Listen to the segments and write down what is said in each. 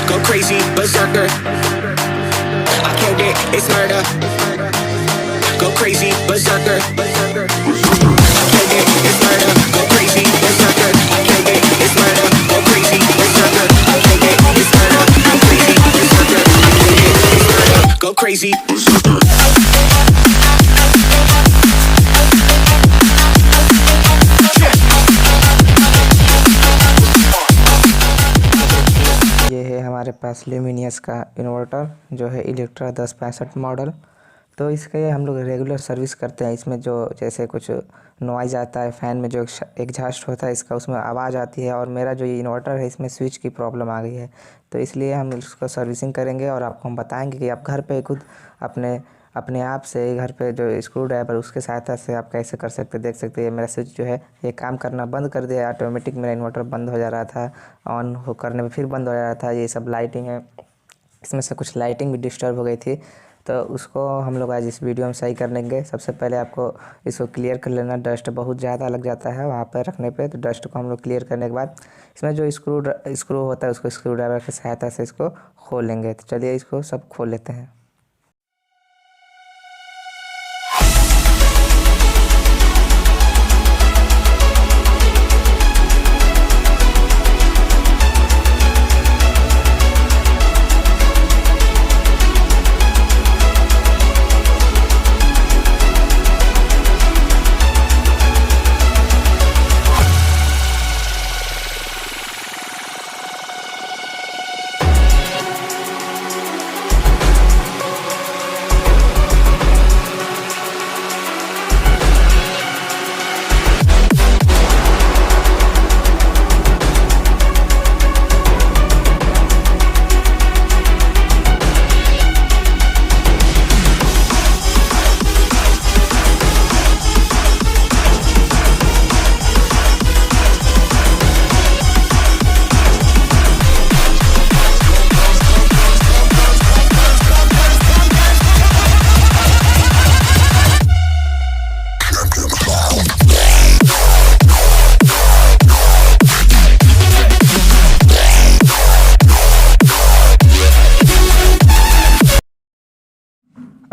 Go crazy, berserker. I killed it, it's murder. Go crazy, berserker. I killed it, it's murder. Go crazy, berserker. I killed it, it's murder. Go crazy, berserker. I killed it, it's murder. Go crazy, berserker. I killed it, it's murder. Go crazy, berserker. हमारे पास luminous का inverter जो है Electra 1065 model. तो इसके हम लोग regular service करते हैं। इसमें जो जैसे कुछ नॉइज़ आता है, फ़ैन में जो एग्जॉस्ट होता है इसका, उसमें आवाज़ आती है। और मेरा जो ये इन्वर्टर है इसमें स्विच की प्रॉब्लम आ गई है, तो इसलिए हम इसको सर्विसिंग करेंगे और आपको हम बताएंगे कि आप घर पे खुद अपने आप से घर पे जो स्क्रू ड्राइवर उसके सहायता से आप कैसे कर सकते देख सकते हैं। मेरा स्विच जो है ये काम करना बंद कर दिया, ऑटोमेटिक मेरा इन्वर्टर बंद हो जा रहा था, ऑन हो करने में फिर बंद हो जा रहा था। ये सब लाइटिंग है, इसमें से कुछ लाइटिंग भी डिस्टर्ब हो गई थी, तो उसको हम लोग आज इस वीडियो में सही कर लेंगे। सबसे पहले आपको इसको क्लियर कर लेना, डस्ट बहुत ज़्यादा लग जाता है वहाँ पर रखने पे, तो डस्ट को हम लोग क्लियर करने के बाद इसमें जो स्क्रू होता है उसको स्क्रू ड्राइवर की सहायता से इसको खोल लेंगे। तो चलिए इसको सब खोल लेते हैं।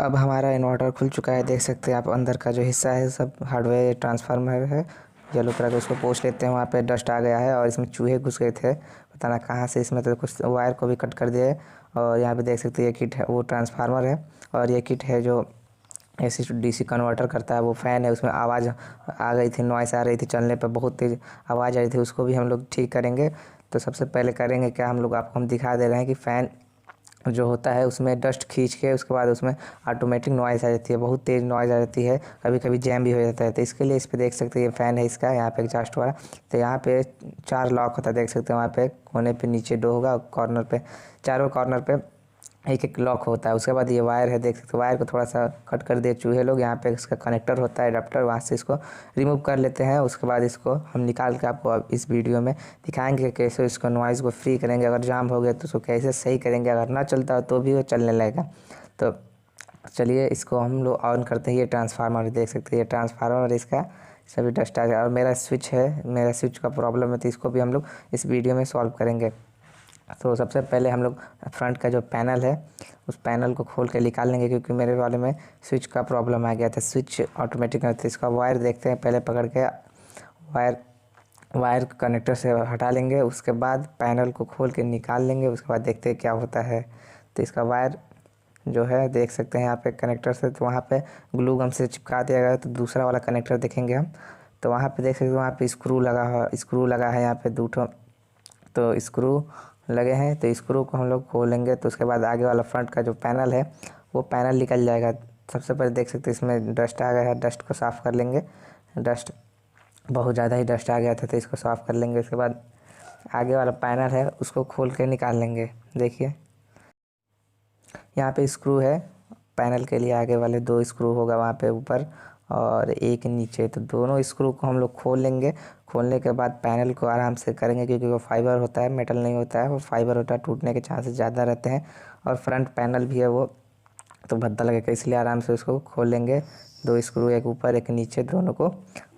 अब हमारा इन्वर्टर खुल चुका है, देख सकते हैं आप। अंदर का जो हिस्सा है सब हार्डवेयर ट्रांसफार्मर है येलो कलर का, उसको पोंछ लेते हैं। वहाँ पे डस्ट आ गया है और इसमें चूहे घुस गए थे, पता ना कहाँ से। इसमें तो कुछ वायर को भी कट कर दिया है। और यहाँ पे देख सकते हैं ये किट है, वो ट्रांसफार्मर है। और ये किट है जो AC टू DC कन्वर्टर करता है। वो फ़ैन है, उसमें आवाज़ आ गई थी, नॉइस आ रही थी, चलने पर बहुत तेज़ आवाज़ आ रही थी, उसको भी हम लोग ठीक करेंगे। तो सबसे पहले करेंगे क्या, हम लोग आपको हम दिखा दे रहे हैं कि फ़ैन जो होता है उसमें डस्ट खींच के उसके बाद उसमें ऑटोमेटिक नॉइज़ आ जाती है, बहुत तेज़ नॉइज़ आ जाती है, कभी कभी जैम भी हो जाता है। तो इसके लिए इस पे देख सकते हैं ये फ़ैन है इसका, यहाँ पे एग्जॉस्ट वाला। तो यहाँ पे 4 लॉक होता है, देख सकते हैं। वहाँ पे कोने पे नीचे 2 होगा, कॉर्नर पे, चारों कॉर्नर पे एक एक लॉक होता है। उसके बाद ये वायर है, देख सकते हो। वायर को थोड़ा सा कट कर दिए चूहे लोग। यहाँ पे इसका कनेक्टर होता है, अडाप्टर, वहाँ से इसको रिमूव कर लेते हैं। उसके बाद इसको हम निकाल के आपको अब इस वीडियो में दिखाएंगे कि कैसे इसको नॉइज़ को फ्री करेंगे। अगर जाम हो गया तो उसको कैसे सही करेंगे, अगर ना चलता हो तो भी वो चलने लगेगा। तो चलिए इसको हम लोग ऑन करते हैं। ये ट्रांसफार्मर देख सकते हैं, ये ट्रांसफार्मर इसका सभी डस्ट आ गया। और मेरा स्विच है, मेरा स्विच का प्रॉब्लम है, तो इसको भी हम लोग इस वीडियो में सॉल्व करेंगे। तो सबसे पहले हम लोग फ्रंट का जो पैनल है उस पैनल को खोल के निकाल लेंगे, क्योंकि मेरे वाले में स्विच का प्रॉब्लम आ गया था। स्विच ऑटोमेटिक नहीं था। इसका वायर देखते हैं, पहले पकड़ के वायर कनेक्टर से हटा लेंगे, उसके बाद पैनल को खोल के निकाल लेंगे, उसके बाद देखते हैं क्या होता है। तो इसका वायर जो है देख सकते हैं यहाँ पे कनेक्टर से, तो वहाँ पे ग्लू गम से चिपका दिया गया। तो दूसरा वाला कनेक्टर देखेंगे हम, तो वहाँ पे देख सकते हैं वहाँ पे स्क्रू लगा है यहाँ पे 2 ठो, तो स्क्रू लगे हैं। तो स्क्रू को हम लोग खोलेंगे, तो उसके बाद आगे वाला फ्रंट का जो पैनल है वो पैनल निकल जाएगा। सबसे पहले देख सकते हैं इसमें डस्ट आ गया है, डस्ट को साफ़ कर लेंगे। डस्ट बहुत ज़्यादा ही डस्ट आ गया था, तो इसको साफ़ कर लेंगे। उसके बाद आगे वाला पैनल है उसको खोल के निकाल लेंगे। देखिए यहाँ पे स्क्रू है, पैनल के लिए आगे वाले 2 स्क्रू होगा वहाँ पे ऊपर और एक नीचे, तो दोनों स्क्रू को हम लोग खोल लेंगे। खोलने के बाद पैनल को आराम से करेंगे क्योंकि वो फाइबर होता है, मेटल नहीं होता है, वो फाइबर होता है, टूटने के चांसेस ज़्यादा रहते हैं और फ्रंट पैनल भी है वो तो भद्दा लगेगा, इसलिए आराम से उसको खोल लेंगे। 2 स्क्रू एक ऊपर एक नीचे, दोनों को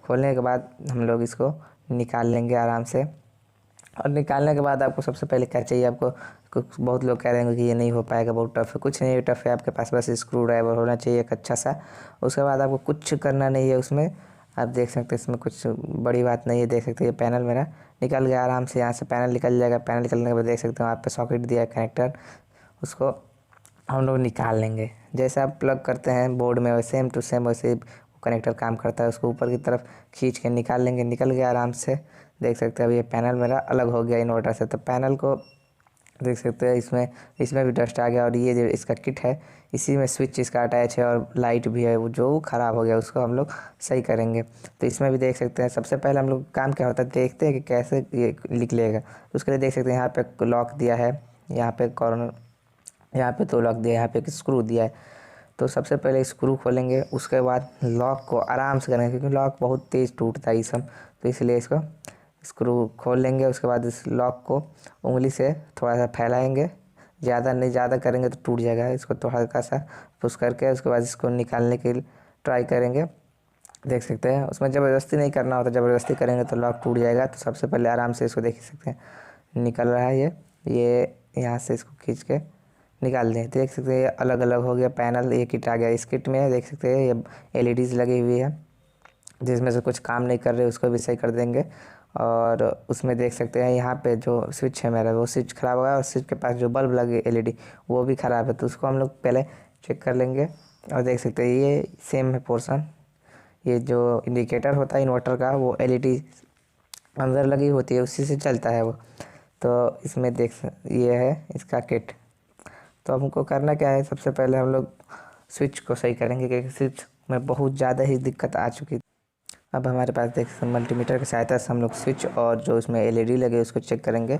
खोलने के बाद हम लोग इसको निकाल लेंगे आराम से। और निकालने के बाद आपको सबसे पहले क्या चाहिए, आपको कुछ बहुत लोग कह रहे हैं कि ये नहीं हो पाएगा, बहुत टफ है। कुछ नहीं टफ है, आपके पास बस स्क्रू ड्राइवर होना चाहिए एक अच्छा सा। उसके बाद आपको कुछ करना नहीं है उसमें। आप देख सकते हैं इसमें कुछ बड़ी बात नहीं है। देख सकते हैं ये पैनल मेरा निकल गया आराम से, यहाँ से पैनल निकल जाएगा। पैनल निकलने के बाद देख सकते हो आप पे सॉकेट दिया है कनेक्टर, उसको हम लोग निकाल लेंगे। जैसे आप प्लग करते हैं बोर्ड में वैसे सेम टू सेम वैसे कनेक्टर काम करता है। उसको ऊपर की तरफ खींच के निकाल लेंगे, निकल गया आराम से। देख सकते हैं अब ये पैनल मेरा अलग हो गया इन्वर्टर से। तो पैनल को देख सकते हैं इसमें भी डस्ट आ गया और ये जो इसका किट है इसी में स्विच इसका अटैच है और लाइट भी है, वो जो ख़राब हो गया उसको हम लोग सही करेंगे। तो इसमें भी देख सकते हैं सबसे पहले हम लोग काम क्या होता है देखते हैं कि कैसे ये निकलेगा। उसके लिए देख सकते हैं यहाँ पे लॉक दिया है, यहाँ पे कॉर्नर, यहाँ पे 2 लॉक दिया है, यहाँ पे एक स्क्रू दिया है। तो सबसे पहले स्क्रू खोलेंगे, उसके बाद लॉक को आराम से करेंगे क्योंकि लॉक बहुत तेज़ टूटता है सब, तो इसलिए इसको स्क्रू खोल लेंगे। उसके बाद इस लॉक को उंगली से थोड़ा सा फैलाएंगे, ज़्यादा नहीं, ज़्यादा करेंगे तो टूट जाएगा। इसको तो हल्का सा पुश करके उसके बाद इसको निकालने के लिए ट्राई करेंगे। देख सकते हैं उसमें ज़बरदस्ती नहीं करना होता, ज़बरदस्ती करेंगे तो लॉक टूट जाएगा। तो सबसे पहले आराम से इसको देख सकते हैं निकल रहा है ये यहाँ से इसको खींच के निकाल दें। देख सकते हैं ये अलग अलग हो गया पैनल, ये किट आ गया। इस किट में देख सकते हैं ये LEDs लगी हुई है जिसमें से कुछ काम नहीं कर रहे, उसको भी सही कर देंगे। और उसमें देख सकते हैं यहाँ पे जो स्विच है मेरा वो स्विच ख़राब हुआ है और स्विच के पास जो बल्ब लगे LED वो भी ख़राब है, तो उसको हम लोग पहले चेक कर लेंगे। और देख सकते हैं ये सेम है पोर्शन, ये जो इंडिकेटर होता है इन्वर्टर का वो LED अंदर लगी होती है, उसी से चलता है वो। तो इसमें ये है इसका किट। तो हमको करना क्या है, सबसे पहले हम लोग स्विच को सही करेंगे क्योंकि स्विच में बहुत ज़्यादा ही दिक्कत आ चुकी। अब हमारे पास देख सकते मल्टीमीटर की सहायता से हम लोग स्विच और जो इसमें LED लगे उसको चेक करेंगे।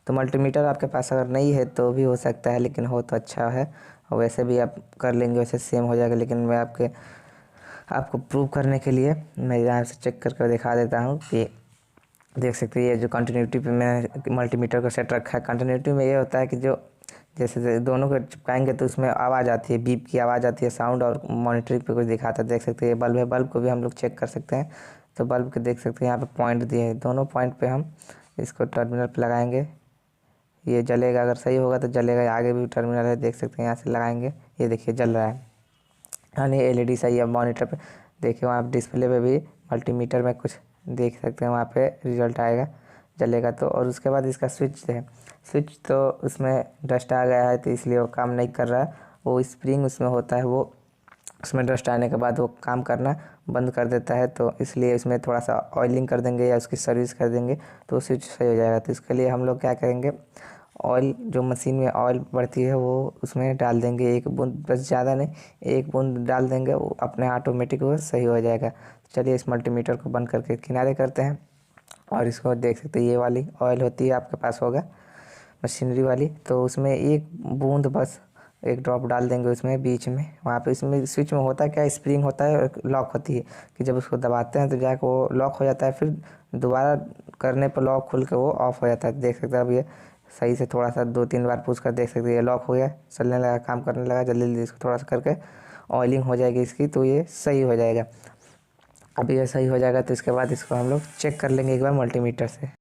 तो मल्टीमीटर आपके पास अगर नहीं है तो भी हो सकता है, लेकिन हो तो अच्छा है। और वैसे भी आप कर लेंगे वैसे सेम हो जाएगा, लेकिन मैं आपको प्रूव करने के लिए मैं यहाँ से चेक करके दिखा देता हूँ कि देख सकते हैं ये जो कंटिन्यूटी पे मैंने मल्टीमीटर को सेट रखा है। कंटिन्यूटी में ये होता है कि जो जैसे दोनों को चिपकाएंगे तो उसमें आवाज़ आती है, बीप की आवाज़ आती है, साउंड, और मॉनिटरिंग पे कुछ दिखाता है। देख सकते हैं ये बल्ब है, बल्ब को भी हम लोग चेक कर सकते हैं। तो बल्ब के देख सकते हैं यहाँ पे पॉइंट दिए हैं, दोनों पॉइंट पे हम इसको टर्मिनल पे लगाएंगे, ये जलेगा। अगर सही होगा तो जलेगा। आगे भी टर्मिनल है, देख सकते हैं यहाँ से लगाएंगे, ये देखिए जल रहा है, यानी LED सही है। मॉनिटर पे देखिए वहाँ डिस्प्ले पे भी मल्टीमीटर में कुछ देख सकते हैं, वहाँ पे रिजल्ट आएगा, जलेगा तो। और उसके बाद इसका स्विच है, स्विच तो उसमें डस्ट आ गया है तो इसलिए वो काम नहीं कर रहा है। वो स्प्रिंग उसमें होता है, वो उसमें डस्ट आने के बाद वो काम करना बंद कर देता है। तो इसलिए इसमें थोड़ा सा ऑयलिंग कर देंगे या उसकी सर्विस कर देंगे तो स्विच सही हो जाएगा। तो इसके लिए हम लोग क्या करेंगे, ऑयल जो मशीन में ऑयल बढ़ती है वो उसमें डाल देंगे, 1 बूंद, बस ज़्यादा नहीं, 1 बूंद डाल देंगे, वो अपने ऑटोमेटिक वो सही हो जाएगा। चलिए इस मल्टीमीटर को बंद करके किनारे करते हैं। और इसको देख सकते हैं ये वाली ऑयल होती है आपके पास होगा मशीनरी वाली, तो उसमें 1 बूंद बस 1 ड्रॉप डाल देंगे उसमें बीच में। वहाँ पे इसमें स्विच में होता है क्या, स्प्रिंग होता है और लॉक होती है कि जब उसको दबाते हैं तो जाकर वो लॉक हो जाता है, फिर दोबारा करने पर लॉक खुल के वो ऑफ हो जाता है। देख सकते हैं अब ये सही से थोड़ा सा 2-3 बार पूछ कर देख सकते हैं ये लॉक हो गया, चलने लगा, काम करने लगा। जल्दी जल्दी इसको थोड़ा सा करके ऑयलिंग हो जाएगी इसकी, तो ये सही हो जाएगा। अब ये सही हो जाएगा तो इसके बाद इसको हम लोग चेक कर लेंगे एक बार मल्टीमीटर से।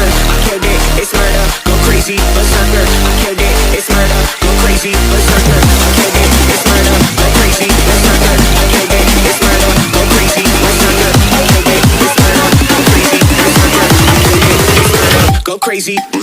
berserker. I killed it, it's murder. Go crazy, berserker. I killed it, it's murder. Go crazy, berserker. I killed it, it's murder. Go crazy, berserker. I killed it, it's murder. Go crazy, berserker. I killed it, it's murder. Go crazy, berserker. I killed it, it's murder. Go crazy.